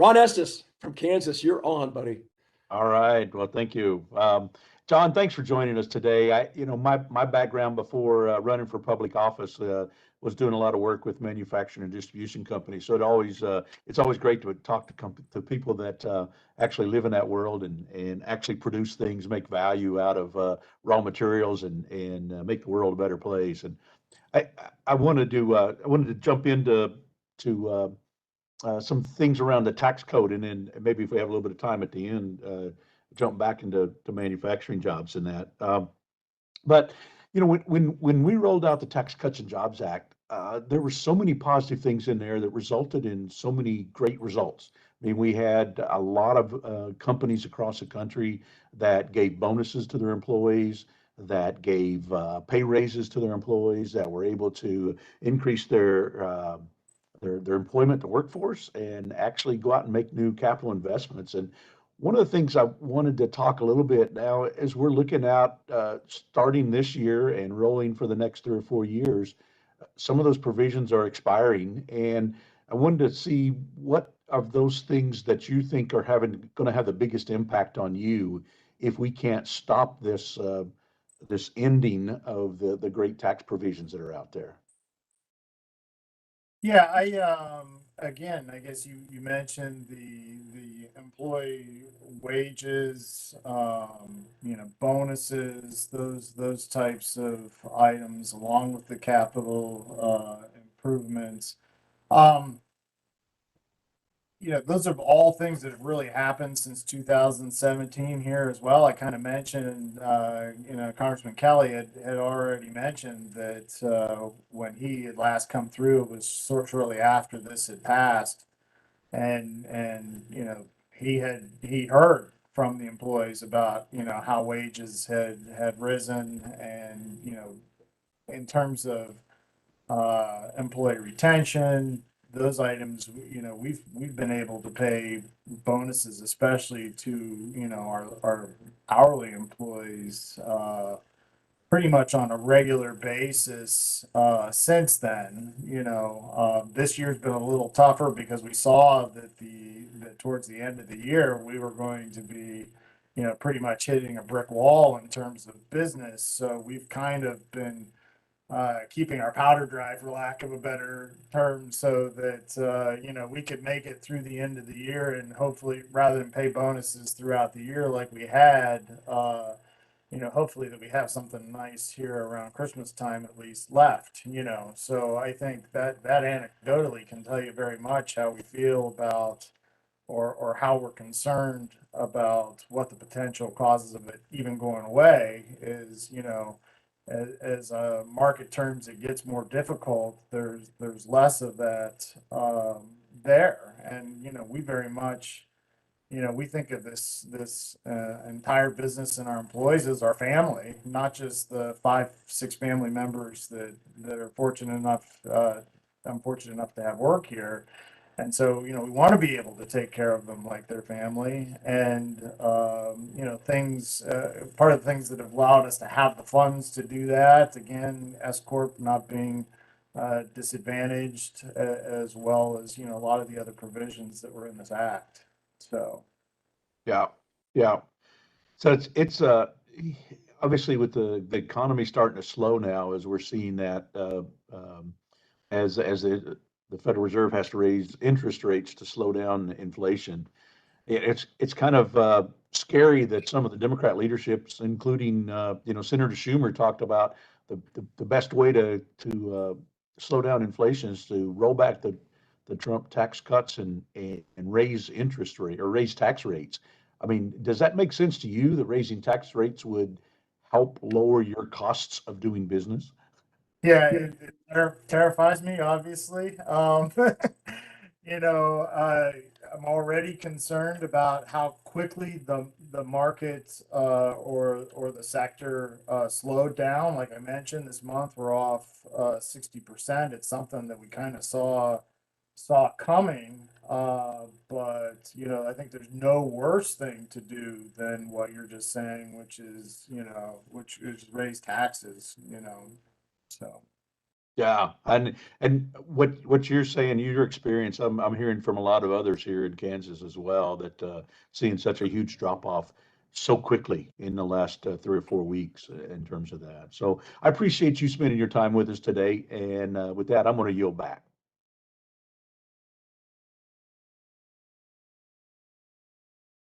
Ron Estes from Kansas, you're on, buddy. All right. Well, thank you. John, thanks for joining us today. My background before running for public office was doing a lot of work with manufacturing and distribution companies. So it's always great to talk to people that actually live in that world and actually produce things, make value out of raw materials and make the world a better place. And I, I wanted to jump into to some things around the tax code, and then maybe if we have a little bit of time at the end, jump back into manufacturing jobs and that. But when we rolled out the Tax Cuts and Jobs Act, there were so many positive things in there that resulted in so many great results. I mean, we had a lot of companies across the country that gave bonuses to their employees, that gave pay raises to their employees, that were able to increase their employment, the workforce, and actually go out and make new capital investments. And one of the things I wanted to talk a little bit now, as we're looking at starting this year and rolling for the next 3 or 4 years, some of those provisions are expiring, and I wanted to see what of those things that you think are going to have the biggest impact on you if we can't stop this ending of the great tax provisions that are out there. Yeah, again, I guess you mentioned the employee wages, bonuses, those types of items, along with the capital improvements. Those are all things that have really happened since 2017 here as well. I kind of mentioned, Congressman Kelly had already mentioned that when he had last come through, it was shortly after this had passed, and he heard from the employees about how wages had risen, and in terms of employee retention, those items, we've been able to pay bonuses, especially to our hourly employees, pretty much on a regular basis since then. This year's been a little tougher because we saw that towards the end of the year we were going to be pretty much hitting a brick wall in terms of business. So we've kind of been keeping our powder dry, for lack of a better term, so that we could make it through the end of the year, and hopefully, rather than pay bonuses throughout the year like we had, hopefully that we have something nice here around Christmas time at least left. So I think that anecdotally can tell you very much how we feel about, or how we're concerned about what the potential causes of it even going away is. As market terms, it gets more difficult. There's less of that there, and we very much, we think of this entire business and our employees as our family, not just the 5-6 family members that are I'm fortunate enough to have work here. And so, we want to be able to take care of them like their family, and part of the things that have allowed us to have the funds to do that. Again, S corp not being disadvantaged, as well as a lot of the other provisions that were in this act. So, Yeah, yeah. So it's obviously with the economy starting to slow now, as we're seeing that as the Federal Reserve has to raise interest rates to slow down inflation. It's kind of scary that some of the Democrat leaderships, including Senator Schumer, talked about the best way to slow down inflation is to roll back the Trump tax cuts and raise interest rate or raise tax rates. I mean, does that make sense to you that raising tax rates would help lower your costs of doing business? yeah, it terrifies me, obviously. I'm already concerned about how quickly the market or the sector slowed down. Like I mentioned, this month we're off 60%. It's something that we kind of saw coming, but I think there's no worse thing to do than what you're just saying, which is raise taxes. So. Yeah, and what you're saying, your experience, I'm hearing from a lot of others here in Kansas as well that seeing such a huge drop off so quickly in the last 3 or 4 weeks in terms of that. So I appreciate you spending your time with us today, and with that, I'm going to yield back.